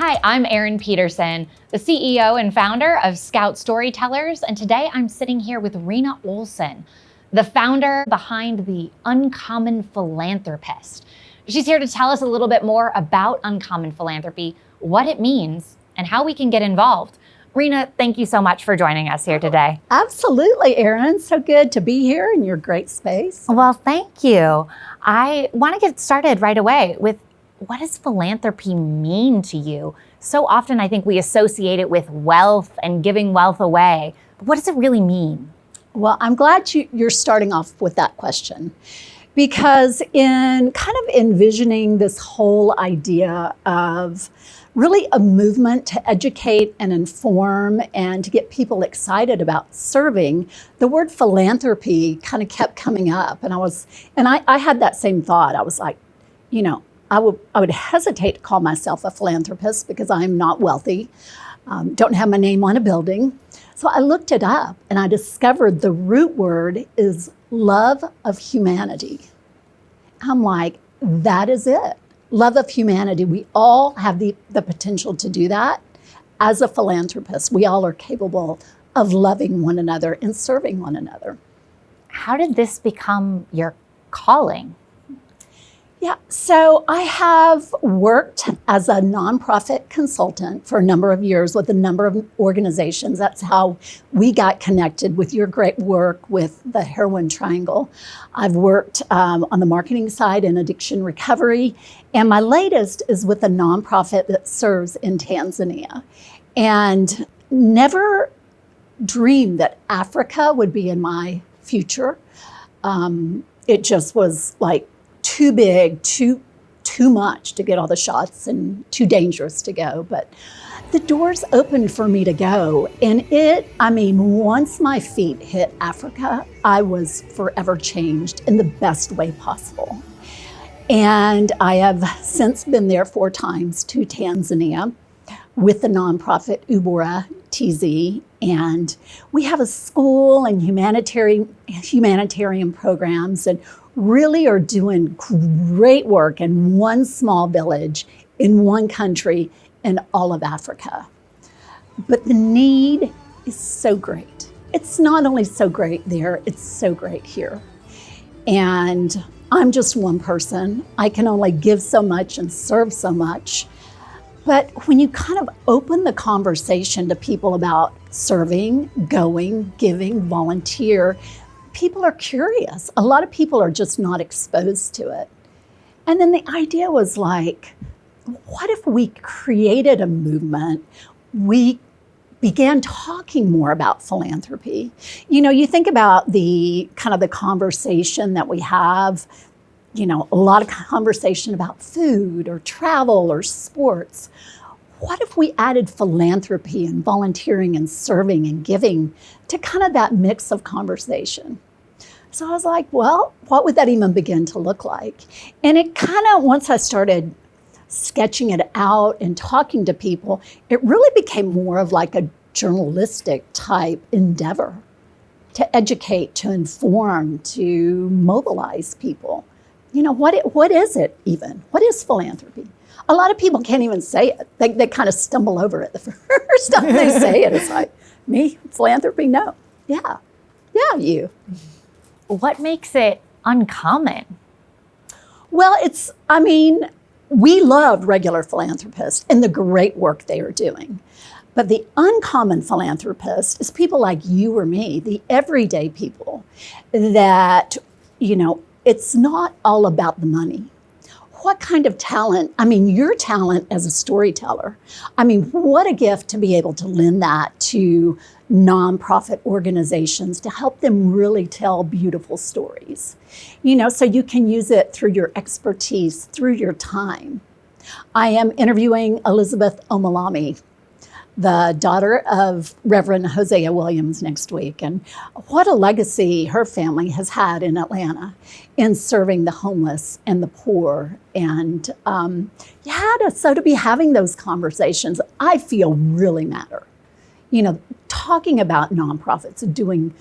Hi, I'm Erin Peterson, the CEO and founder of Scout Storytellers, and today I'm sitting here with Rena Olsen, the founder behind the Uncommon Philanthropist. She's here to tell us a little bit more about Uncommon Philanthropy, what it means, and how we can get involved. Rena, thank you so much for joining us here today. Absolutely, Erin. So good to be here in your great space. Well, thank you. I want to get started right away with, what does philanthropy mean to you? So often I think we associate it with wealth and giving wealth away. But what does it really mean? Well, I'm glad you're starting off with that question, because in kind of envisioning this whole idea of really a movement to educate and inform and to get people excited about serving, the word philanthropy kind of kept coming up. And I had that same thought. I was like, I would hesitate to call myself a philanthropist because I'm not wealthy, don't have my name on a building. So I looked it up and I discovered the root word is love of humanity. I'm like, that is it. Love of humanity. We all have the potential to do that. As a philanthropist, we all are capable of loving one another and serving one another. How did this become your calling? Yeah, so I have worked as a nonprofit consultant for a number of years with a number of organizations. That's how we got connected with your great work with the Heroin Triangle. I've worked on the marketing side in addiction recovery, and my latest is with a nonprofit that serves in Tanzania. And never dreamed that Africa would be in my future. It just was like, too big, too much to get all the shots and too dangerous to go. But the doors opened for me to go. And once my feet hit Africa, I was forever changed in the best way possible. And I have since been there 4 times to Tanzania with the nonprofit Ubora TZ. And we have a school and humanitarian programs, and really are doing great work in one small village in one country in all of Africa. But the need is so great. It's not only so great there, it's so great here. And I'm just one person. I can only give so much and serve so much. But when you kind of open the conversation to people about serving, going, giving, volunteer, people are curious. A lot of people are just not exposed to it. And then the idea was like, what if we created a movement? We began talking more about philanthropy. You think about the kind of the conversation that we have, a lot of conversation about food or travel or sports. What if we added philanthropy and volunteering and serving and giving to kind of that mix of conversation? So I was like, well, what would that even begin to look like? And it kind of, once I started sketching it out and talking to people, it really became more of like a journalistic type endeavor to educate, to inform, to mobilize people. What is it even? What is philanthropy? A lot of people can't even say it. They kind of stumble over it the first time they say it. It's like, me, philanthropy? No. Yeah, you. What makes it uncommon? Well, we love regular philanthropists and the great work they are doing. But the uncommon philanthropist is people like you or me, the everyday people that, it's not all about the money. What kind of talent? Your talent as a storyteller. What a gift to be able to lend that to nonprofit organizations to help them really tell beautiful stories. So you can use it through your expertise, through your time. I am interviewing Elizabeth Omalami, the daughter of Reverend Hosea Williams, next week. And what a legacy her family has had in Atlanta in serving the homeless and the poor. And so to be having those conversations, I feel really matter. Talking about nonprofits, doing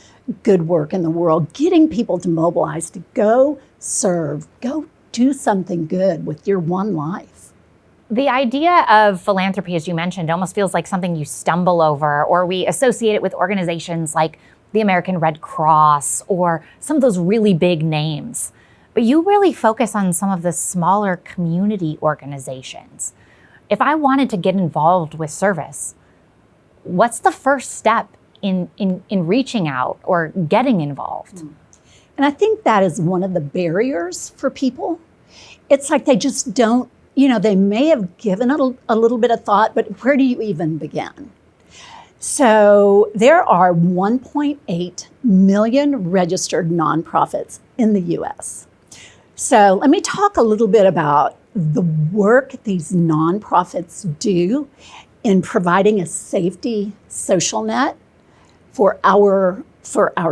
good work in the world, getting people to mobilize, to go serve, go do something good with your one life. The idea of philanthropy, as you mentioned, almost feels like something you stumble over, or we associate it with organizations like the American Red Cross or some of those really big names. But you really focus on some of the smaller community organizations. If I wanted to get involved with service, what's the first step in reaching out or getting involved? And I think that is one of the barriers for people. It's like they just don't, they may have given it a little bit of thought, but where do you even begin? So there are 1.8 million registered nonprofits in the US. So let me talk a little bit about the work these nonprofits do in providing a safety social net for our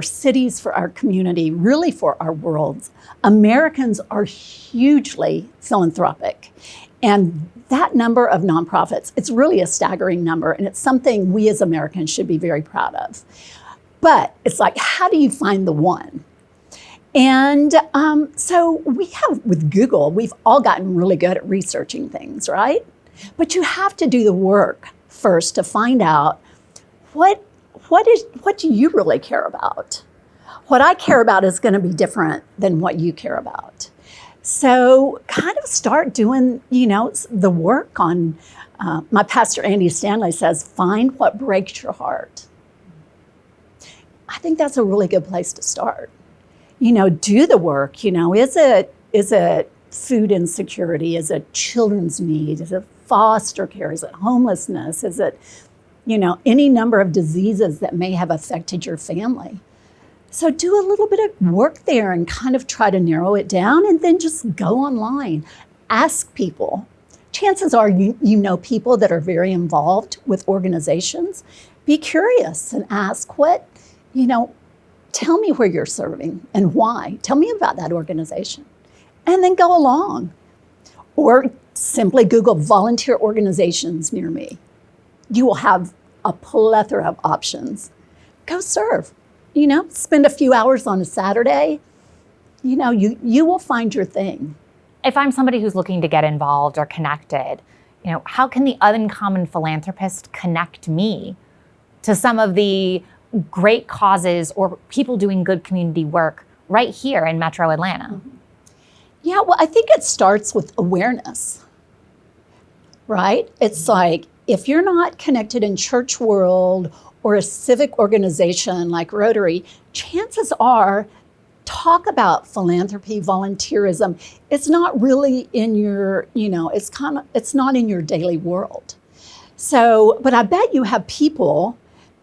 cities, for our community, really for our worlds. Americans are hugely philanthropic. And that number of nonprofits, it's really a staggering number, and it's something we as Americans should be very proud of. But it's like, how do you find the one? And so we have, with Google, we've all gotten really good at researching things, right? But you have to do the work first to find out what do you really care about? What I care about is going to be different than what you care about. So kind of start doing, the work on, my pastor Andy Stanley says, find what breaks your heart. I think that's a really good place to start. Do the work, is it food insecurity? Is it children's needs? Is it foster care? Is it homelessness? Is it, any number of diseases that may have affected your family? So do a little bit of work there and kind of try to narrow it down, and then just go online. Ask people. Chances are you know people that are very involved with organizations. Be curious and ask tell me where you're serving and why. Tell me about that organization. And then go along. Or simply Google volunteer organizations near me. You will have a plethora of options. Go serve. Spend a few hours on a Saturday. You will find your thing. If I'm somebody who's looking to get involved or connected, how can the Uncommon Philanthropist connect me to some of the great causes or people doing good community work right here in Metro Atlanta? Mm-hmm. Yeah, well, I think it starts with awareness, right? It's like, if you're not connected in church world or a civic organization like Rotary, chances are, talk about philanthropy, volunteerism. It's not really in your, it's not in your daily world. So, but I bet you have people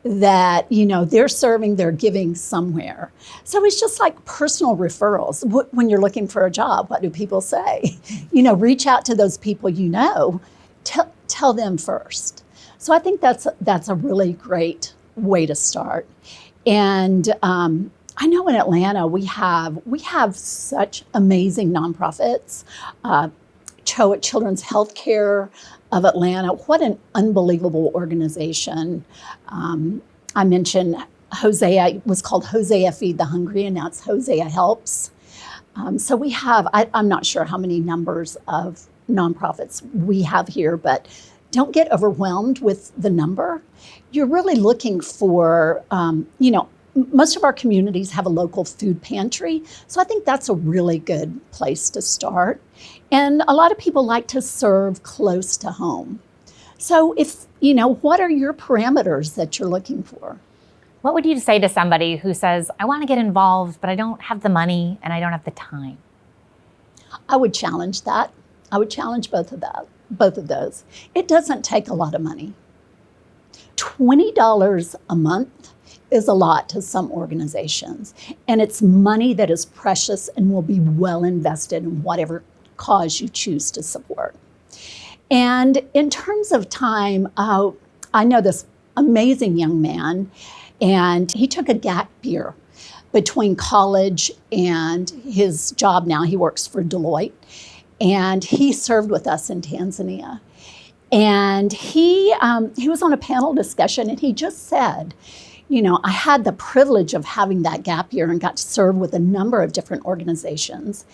that, they're serving, they're giving somewhere. So it's just like personal referrals. When you're looking for a job, what do people say? Reach out to those people tell them first. So I think that's a really great way to start. And I know in Atlanta we have such amazing nonprofits. Children's Healthcare of Atlanta, what an unbelievable organization. I mentioned Hosea, it was called Hosea Feed the Hungry, and now it's Hosea Helps. So we have, I'm not sure how many numbers of nonprofits we have here, but don't get overwhelmed with the number. You're really looking for, most of our communities have a local food pantry. So I think that's a really good place to start. And a lot of people like to serve close to home. So what are your parameters that you're looking for? What would you say to somebody who says, I want to get involved, but I don't have the money and I don't have the time? I would challenge that. I would challenge both of those. It doesn't take a lot of money. $20 a month is a lot to some organizations, and it's money that is precious and will be well invested in whatever cause you choose to support. And in terms of time, I know this amazing young man, and he took a gap year between college and his job now. He works for Deloitte, and he served with us in Tanzania. And he was on a panel discussion, and he just said, I had the privilege of having that gap year and got to serve with a number of different organizations.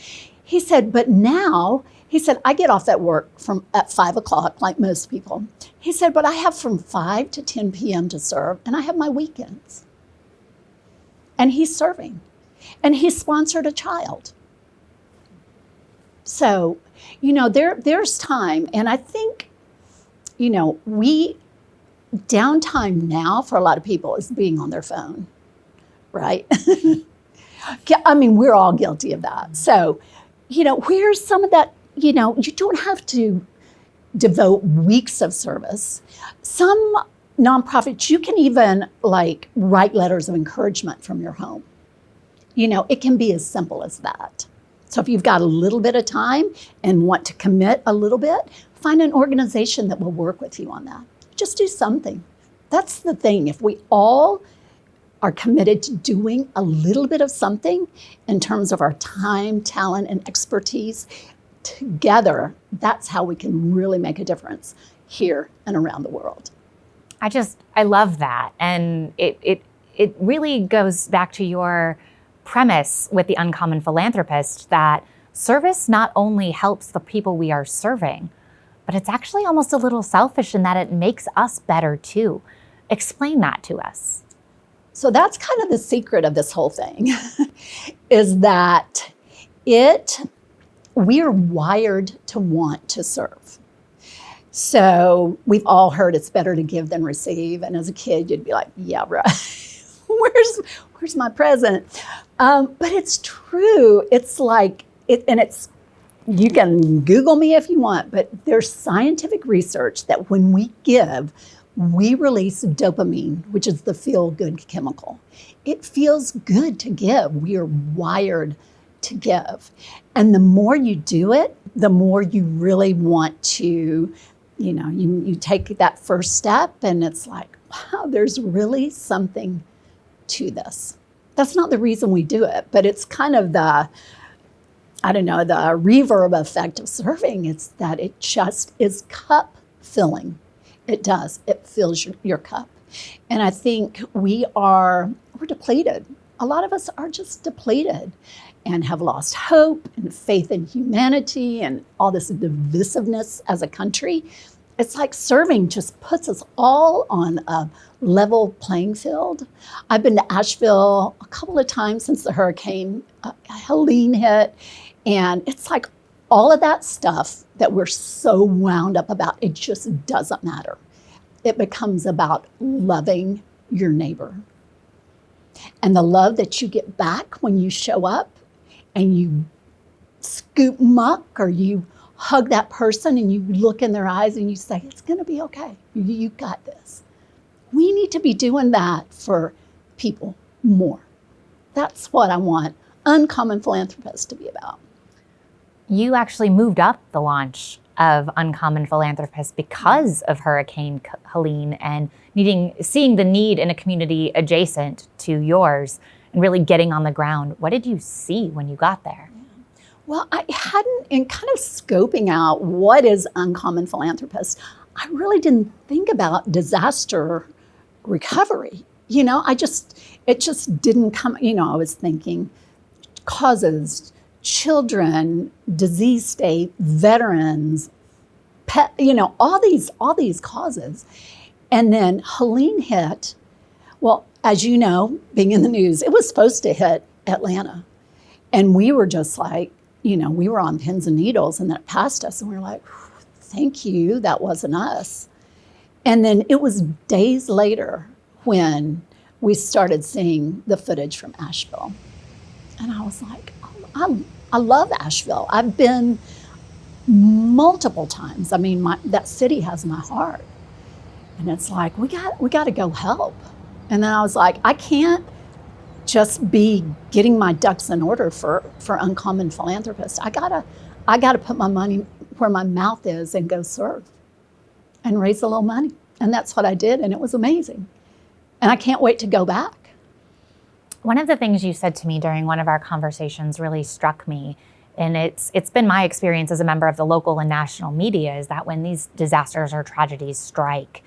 He said, but now, he said, I get off at work at 5 o'clock, like most people. He said, but I have from 5 to 10 p.m. to serve, and I have my weekends. And he's serving. And he sponsored a child. So, there's time. And I think, downtime now for a lot of people is being on their phone, right? I mean, we're all guilty of that. So, where's some of that, you don't have to devote weeks of service. Some nonprofits, you can even write letters of encouragement from your home. It can be as simple as that. So if you've got a little bit of time and want to commit a little bit, find an organization that will work with you on that. Just do something. That's the thing. If we all are committed to doing a little bit of something in terms of our time, talent, and expertise, together, that's how we can really make a difference here and around the world. I love that. And it really goes back to your premise with the Uncommon Philanthropist that service not only helps the people we are serving, but it's actually almost a little selfish in that it makes us better too. Explain that to us. So that's kind of the secret of this whole thing, is that we are wired to want to serve. So we've all heard it's better to give than receive. And as a kid, you'd be like, yeah, right. Where's my present? But it's true. It's you can Google me if you want, but there's scientific research that when we give, we release dopamine, which is the feel-good chemical. It feels good to give. We are wired to give. And the more you do it, the more you really want to, you take that first step and it's like, wow, there's really something to this. That's not the reason we do it, but it's kind of the reverb effect of serving. It's that it just is cup filling. It does. It fills your cup. And I think we're depleted. A lot of us are just depleted and have lost hope and faith in humanity and all this divisiveness as a country. It's like serving just puts us all on a level playing field. I've been to Asheville a couple of times since the hurricane Helene hit. And it's like all of that stuff that we're so wound up about, it just doesn't matter. It becomes about loving your neighbor. And the love that you get back when you show up and you scoop muck or you hug that person and you look in their eyes and you say, it's going to be okay. You got this. We need to be doing that for people more. That's what I want Uncommon Philanthropist to be about. You actually moved up the launch of Uncommon Philanthropist because of Hurricane Helene and seeing the need in a community adjacent to yours and really getting on the ground. What did you see when you got there? Well, I hadn't, in kind of scoping out what is Uncommon Philanthropist, I really didn't think about disaster recovery. It just didn't come, I was thinking causes, children, disease state, veterans, pet, all these causes. And then Helene hit, well, as you know, being in the news, it was supposed to hit Atlanta. And we were just like, we were on pins and needles and then it passed us and we were like, thank you, that wasn't us. And then it was days later when we started seeing the footage from Asheville. And I was like, I love Asheville. I've been multiple times. I mean, that city has my heart. And it's like, we got to go help. And then I was like, I can't just be getting my ducks in order for Uncommon Philanthropist. I gotta put my money where my mouth is and go serve and raise a little money. And that's what I did, and it was amazing. And I can't wait to go back. One of the things you said to me during one of our conversations really struck me, and it's been my experience as a member of the local and national media, is that when these disasters or tragedies strike,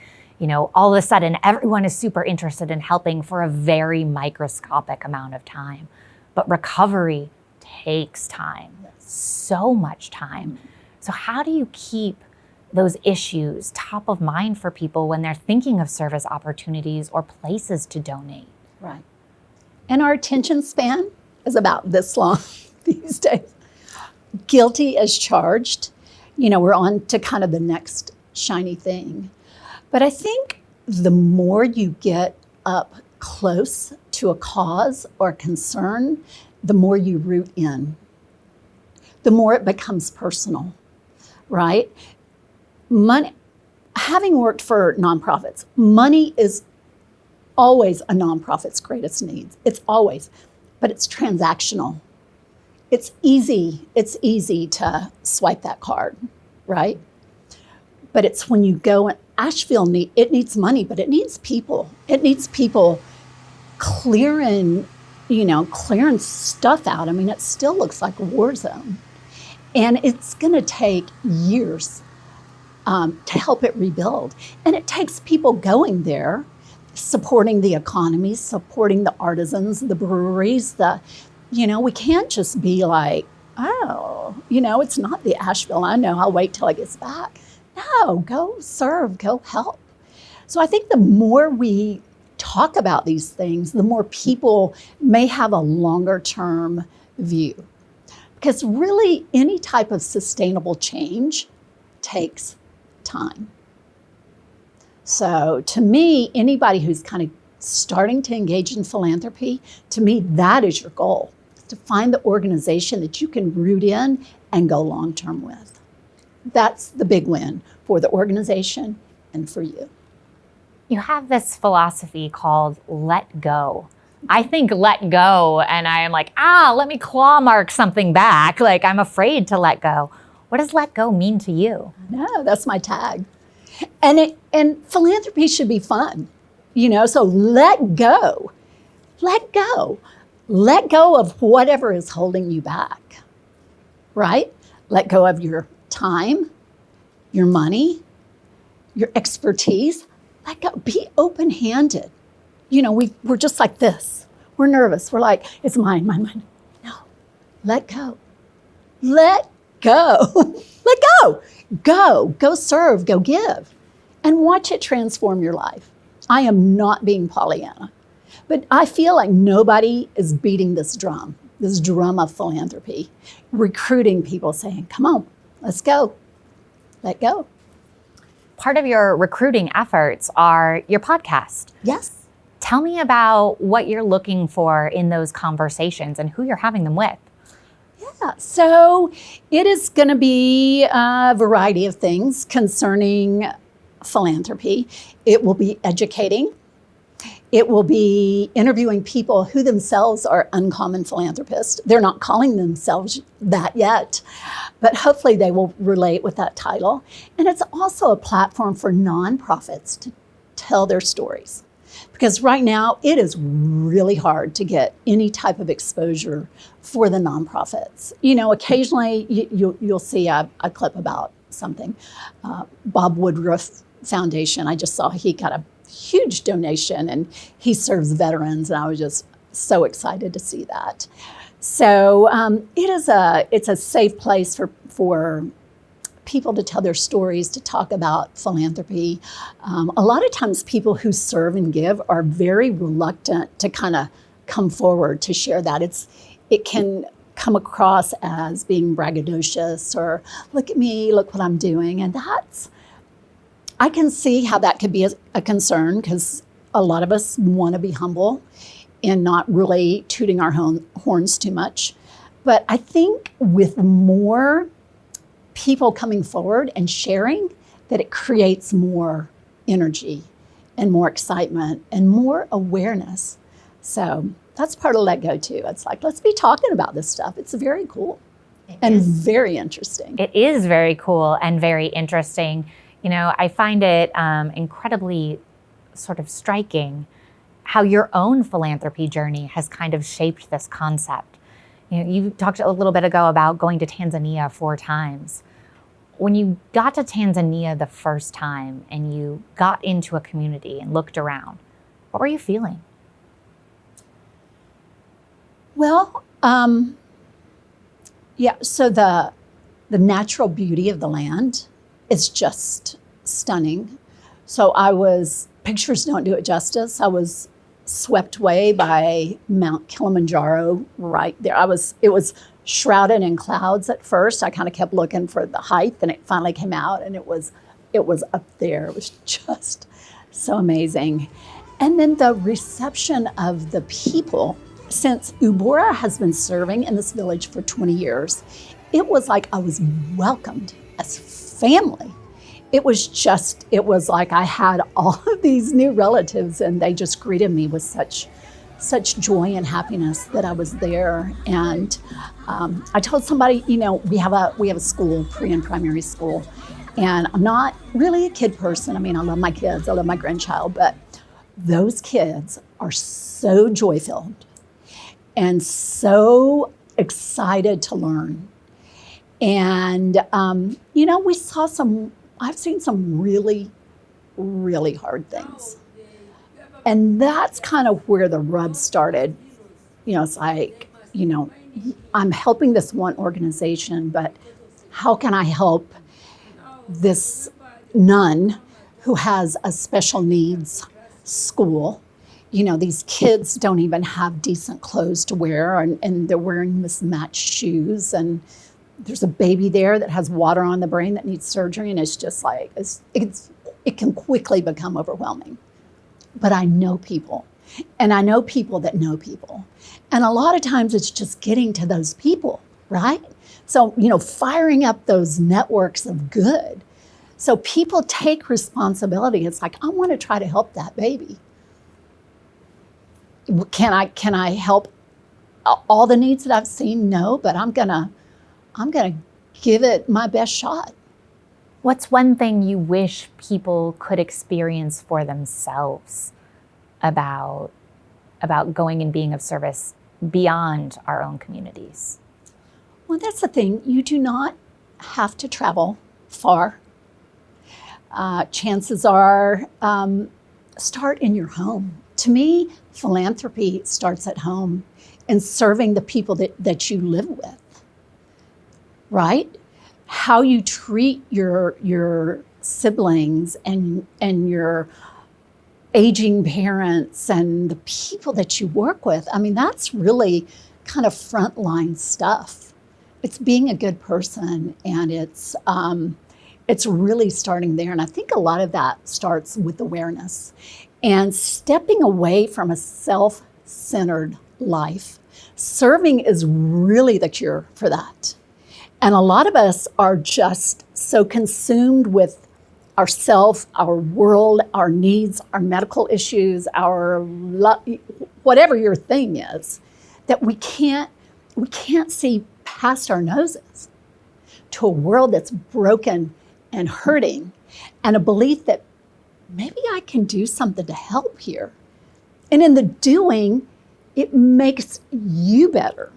all of a sudden everyone is super interested in helping for a very microscopic amount of time. But recovery takes time. Yes. so much time. So how do you keep those issues top of mind for people when they're thinking of service opportunities or places to donate? Right. And our attention span is about this long these days. Guilty as charged. We're on to kind of the next shiny thing. But I think the more you get up close to a cause or concern, the more you root in, the more it becomes personal, right? Money, having worked for nonprofits, money is always a nonprofit's greatest needs. It's always, but it's transactional. It's easy to swipe that card, right? But it's when you go and Asheville it needs money, but it needs people. It needs people clearing stuff out. I mean, it still looks like a war zone. And it's gonna take years to help it rebuild. And it takes people going there, supporting the economy, supporting the artisans, the breweries, we can't just be like, it's not the Asheville. I know, I'll wait till it gets back. No, go serve, go help. So I think the more we talk about these things, the more people may have a longer term view. Because really, any type of sustainable change takes time. So to me, anybody who's kind of starting to engage in philanthropy, to me, that is your goal, to find the organization that you can root in and go long term with. That's the big win for the organization and for you. You have this philosophy called let go. I think let go, and I am like, let me claw mark something back. Like, I'm afraid to let go. What does let go mean to you? No, that's my tag. And philanthropy should be fun, so let go. Let go. Let go of whatever is holding you back, right? Let go of your time, your money, your expertise. Let go. Be open-handed. We're just like this. We're nervous. We're like, it's mine. No, let go. Let go. Let go. Go serve, go give, and watch it transform your life. I am not being Pollyanna, but I feel like nobody is beating this drum of philanthropy, recruiting people, saying, come on, let's go. Let go. Part of your recruiting efforts are your podcast. Yes. Tell me about what you're looking for in those conversations and who you're having them with. Yeah, so it is going to be a variety of things concerning philanthropy. It will be educating. It will be interviewing people who themselves are uncommon philanthropists. They're not calling themselves that yet, but hopefully they will relate with that title. And it's also a platform for nonprofits to tell their stories. Because right now, it is really hard to get any type of exposure for the nonprofits. Occasionally you'll see a clip about something. Bob Woodruff Foundation, I just saw he got a huge donation and he serves veterans, and I was just so excited to see that. So it's a safe place for people to tell their stories, to talk about philanthropy. A lot of times people who serve and give are very reluctant to kind of come forward to share that. It can come across as being braggadocious or look at me, look what I'm doing. And I can see how that could be a concern, because a lot of us want to be humble and not really tooting our horns too much. But I think with more people coming forward and sharing, that it creates more energy and more excitement and more awareness. So that's part of Let Go too. It's like, let's be talking about this stuff. It's very cool and very interesting. It is very cool and very interesting. I find it incredibly sort of striking how your own philanthropy journey has kind of shaped this concept. You talked a little bit ago about going to Tanzania 4 times. When you got to Tanzania the first time and you got into a community and looked around, what were you feeling? Well, Yeah, so the natural beauty of the land is just stunning. So pictures don't do it justice. I was swept away by Mount Kilimanjaro right there. It was shrouded in clouds at first. I kind of kept looking for the height, and it finally came out, and it was up there. It was just so amazing. And then the reception of the people, since Ubora has been serving in this village for 20 years, it was like I was welcomed as family. It was like I had all of these new relatives, and they just greeted me with such joy and happiness that I was there. And I told somebody, we have a school, pre and primary school, and I'm not really a kid person. I mean, I love my kids, I love my grandchild, but those kids are so joy-filled and so excited to learn. And, I've seen some really, really hard things. And that's kind of where the rub started. It's like, I'm helping this one organization, but how can I help this nun who has a special needs school? These kids don't even have decent clothes to wear, and they're wearing mismatched shoes, and there's a baby there that has water on the brain that needs surgery, and it's just like, it can quickly become overwhelming. But I know people, and I know people that know people. And a lot of times it's just getting to those people, right? So, firing up those networks of good. So people take responsibility. It's like, I want to try to help that baby. Can I help all the needs that I've seen? No, but I'm gonna give it my best shot. What's one thing you wish people could experience for themselves about going and being of service beyond our own communities? Well, that's the thing. You do not have to travel far. Chances are, start in your home. To me, philanthropy starts at home and serving the people that you live with, right? How you treat your siblings and your aging parents and the people that you work with. I mean, that's really kind of frontline stuff. It's being a good person, and it's really starting there. And I think a lot of that starts with awareness and stepping away from a self-centered life. Serving is really the cure for that. And a lot of us are just so consumed with ourself, our world, our needs, our medical issues, whatever your thing is, that we can't see past our noses to a world that's broken and hurting, and a belief that maybe I can do something to help here. And in the doing, it makes you better.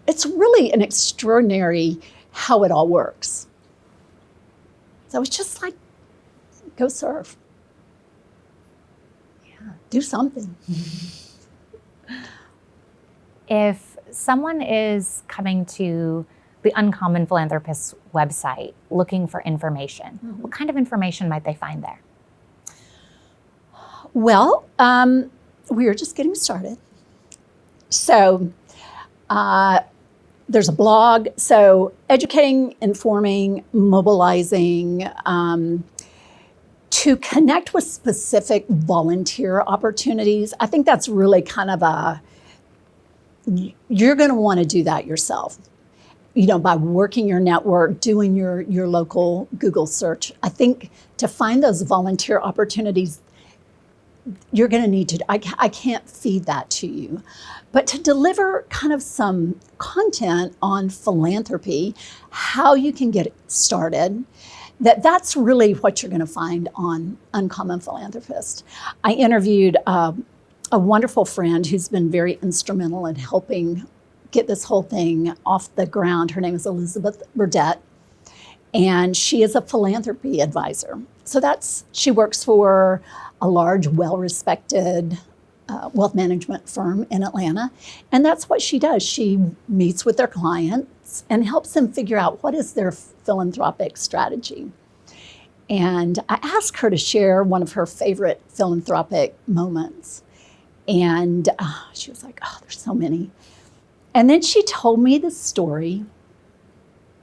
It's really an extraordinary how it all works. So it's just like, go serve. Yeah, do something. If someone is coming to the Uncommon Philanthropist website looking for information, what kind of information might they find there? Well, we are just getting started. So there's a blog. So educating, informing, mobilizing, to connect with specific volunteer opportunities. I think that's really kind of you're going to want to do that yourself. By working your network, doing your local Google search. I think to find those volunteer opportunities, you're going to need to, I can't feed that to you, but to deliver kind of some content on philanthropy, how you can get it started, that's really what you're going to find on Uncommon Philanthropist. I interviewed a wonderful friend who's been very instrumental in helping get this whole thing off the ground. Her name is Elizabeth Burdett, and she is a philanthropy advisor. So she works for a large, well-respected wealth management firm in Atlanta. And that's what she does. She meets with their clients and helps them figure out what is their philanthropic strategy. And I asked her to share one of her favorite philanthropic moments. And she was like, oh, there's so many. And then she told me the story.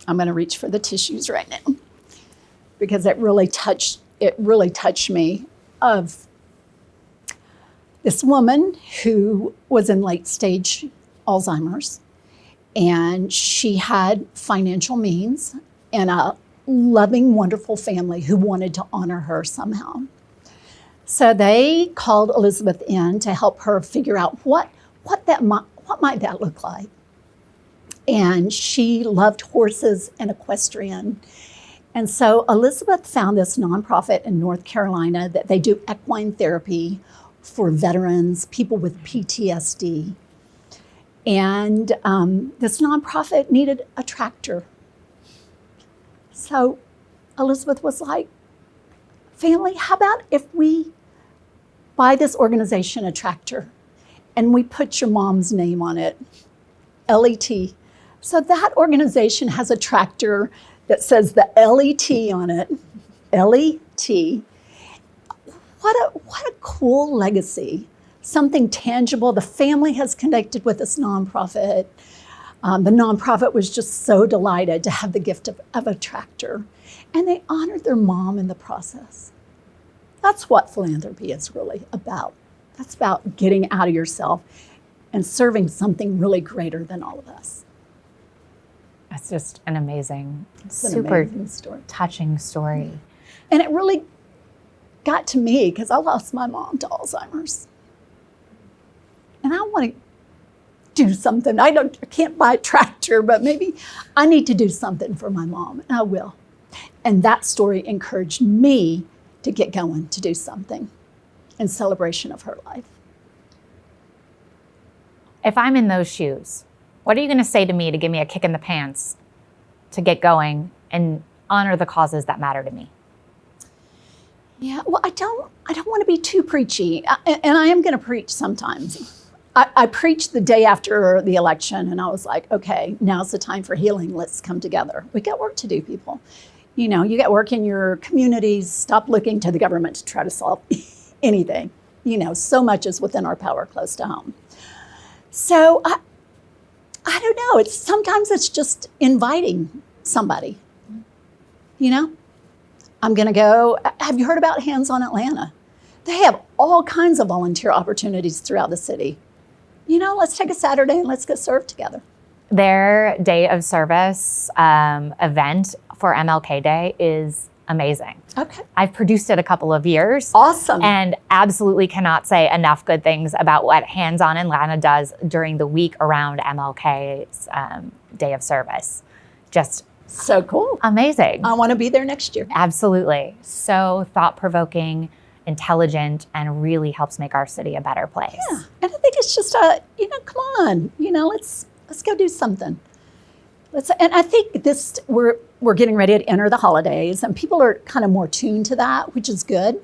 I'm going to reach for the tissues right now because it really touched me, of this woman who was in late stage Alzheimer's, and she had financial means and a loving, wonderful family who wanted to honor her somehow. So they called Elizabeth in to help her figure out what might that look like. And she loved horses and equestrian. And so Elizabeth found this nonprofit in North Carolina that they do equine therapy for veterans, people with PTSD. And this nonprofit needed a tractor. So Elizabeth was like, family, how about if we buy this organization a tractor and we put your mom's name on it, LET. So that organization has a tractor that says the LET on it, LET. What a cool legacy, something tangible. The family has connected with this nonprofit. The nonprofit was just so delighted to have the gift of a tractor. And they honored their mom in the process. That's what philanthropy is really about. That's about getting out of yourself and serving something really greater than all of us. That's just an amazing, super amazing story. Touching story. And it really got to me because I lost my mom to Alzheimer's. And I want to do something. I can't buy a tractor, but maybe I need to do something for my mom, and I will. And that story encouraged me to get going, to do something in celebration of her life. If I'm in those shoes, what are you going to say to me to give me a kick in the pants to get going and honor the causes that matter to me? Yeah, well, I don't want to be too preachy, and I am going to preach sometimes. I preached the day after the election, and I was like, okay, now's the time for healing. Let's come together. We got work to do, people. You know, you got work in your communities. Stop looking to the government to try to solve anything. You know, so much is within our power close to home. So I don't know. Sometimes it's just inviting somebody. You know, I'm going to go. Have you heard about Hands on Atlanta? They have all kinds of volunteer opportunities throughout the city. You know, let's take a Saturday and let's go serve together. Their day of service event for MLK Day is amazing. Okay. I've produced it a couple of years. Awesome. And absolutely cannot say enough good things about what Hands on Atlanta does during the week around MLK's day of service. Just so cool. Amazing. I want to be there next year. Absolutely. So thought-provoking, intelligent, and really helps make our city a better place. Yeah, and I think it's just come on, let's go do something. And I think we're getting ready to enter the holidays, and people are kind of more tuned to that, which is good.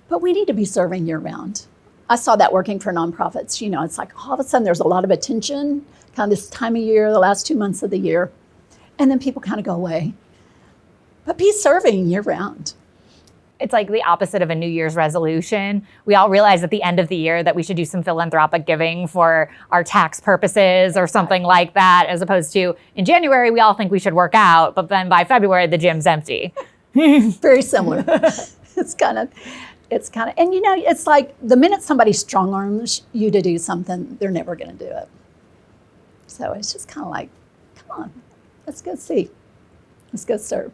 But we need to be serving year round. I saw that working for nonprofits. It's like all of a sudden there's a lot of attention, kind of this time of year, the last 2 months of the year, and then people kind of go away. But be serving year round. It's like the opposite of a New Year's resolution. We all realize at the end of the year that we should do some philanthropic giving for our tax purposes or something like that, as opposed to in January, we all think we should work out, but then by February, the gym's empty. Very similar. It's kind of, and it's like the minute somebody strong arms you to do something, they're never going to do it. So it's just kind of like, come on, let's go see. Let's go serve.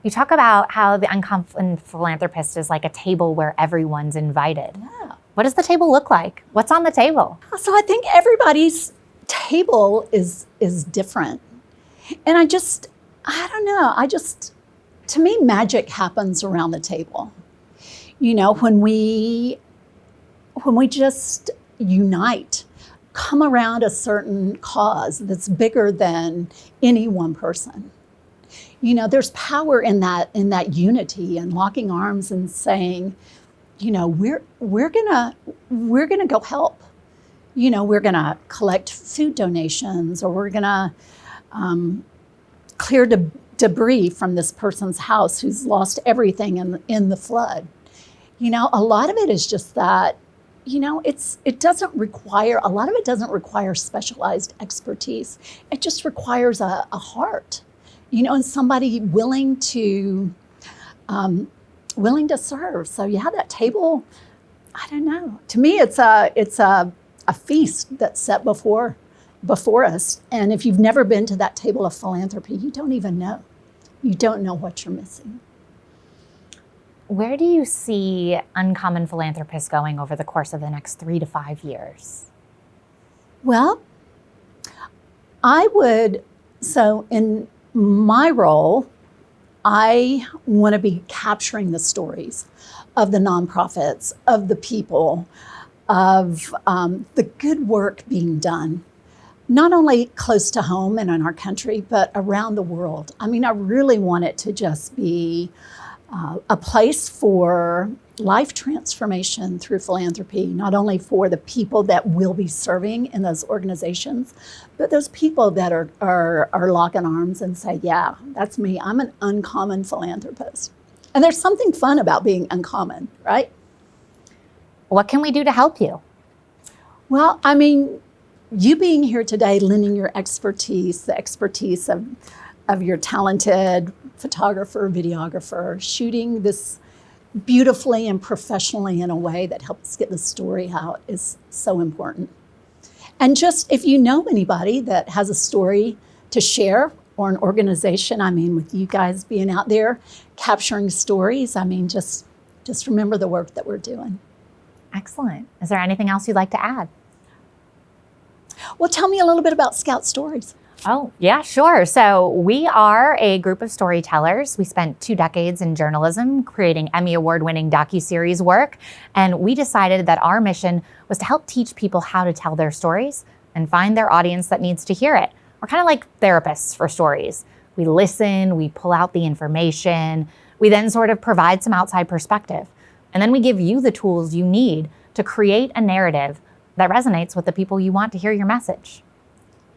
You talk about how the Uncommon Philanthropist is like a table where everyone's invited. Yeah. What does the table look like? What's on the table? So I think everybody's table is different. And I don't know, to me, magic happens around the table. When we just unite, come around a certain cause that's bigger than any one person. There's power in that unity and locking arms and saying, we're gonna go help. We're gonna collect food donations, or we're gonna clear debris from this person's house who's lost everything in the flood. A lot of it is just that, a lot of it doesn't require specialized expertise. It just requires a heart, and somebody willing to serve. So yeah, that table, I don't know. To me, it's a feast that's set before us. And if you've never been to that table of philanthropy, you don't even know. You don't know what you're missing. Where do you see Uncommon Philanthropist going over the course of the next 3 to 5 years? Well, so in my role, I want to be capturing the stories of the nonprofits, of the people, of the good work being done, not only close to home and in our country, but around the world. I really want it to just be a place for life transformation through philanthropy, not only for the people that will be serving in those organizations, but those people that are locking arms and say, yeah, that's me. I'm an uncommon philanthropist. And there's something fun about being uncommon, right? What can we do to help you? Well, you being here today, lending your expertise, the expertise of your talented photographer, videographer, shooting this beautifully and professionally in a way that helps get the story out is so important. And just if you know anybody that has a story to share, or an organization, with you guys being out there capturing stories, just remember the work that we're doing. Excellent. Is there anything else you'd like to add? Well, tell me a little bit about Scout Stories. Oh, yeah, sure. So we are a group of storytellers. We spent 2 decades in journalism creating Emmy-Award winning docuseries work. And we decided that our mission was to help teach people how to tell their stories and find their audience that needs to hear it. We're kind of like therapists for stories. We listen, we pull out the information, we then sort of provide some outside perspective. And then we give you the tools you need to create a narrative that resonates with the people you want to hear your message.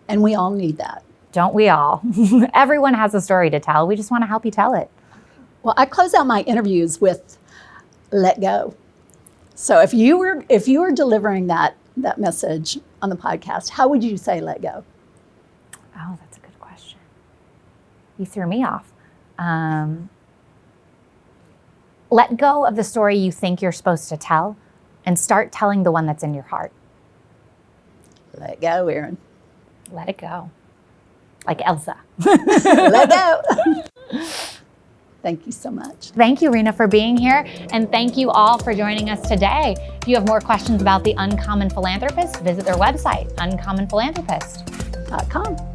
And we all need that. Don't we all? Everyone has a story to tell. We just want to help you tell it. Well, I close out my interviews with let go. So if you were delivering that message on the podcast, how would you say let go? Oh, that's a good question. You threw me off. Let go of the story you think you're supposed to tell and start telling the one that's in your heart. Let go, Erin. Let it go. Like Elsa. Let go. Thank you so much. Thank you, Rena, for being here. And thank you all for joining us today. If you have more questions about the Uncommon Philanthropist, visit their website, uncommonphilanthropist.com.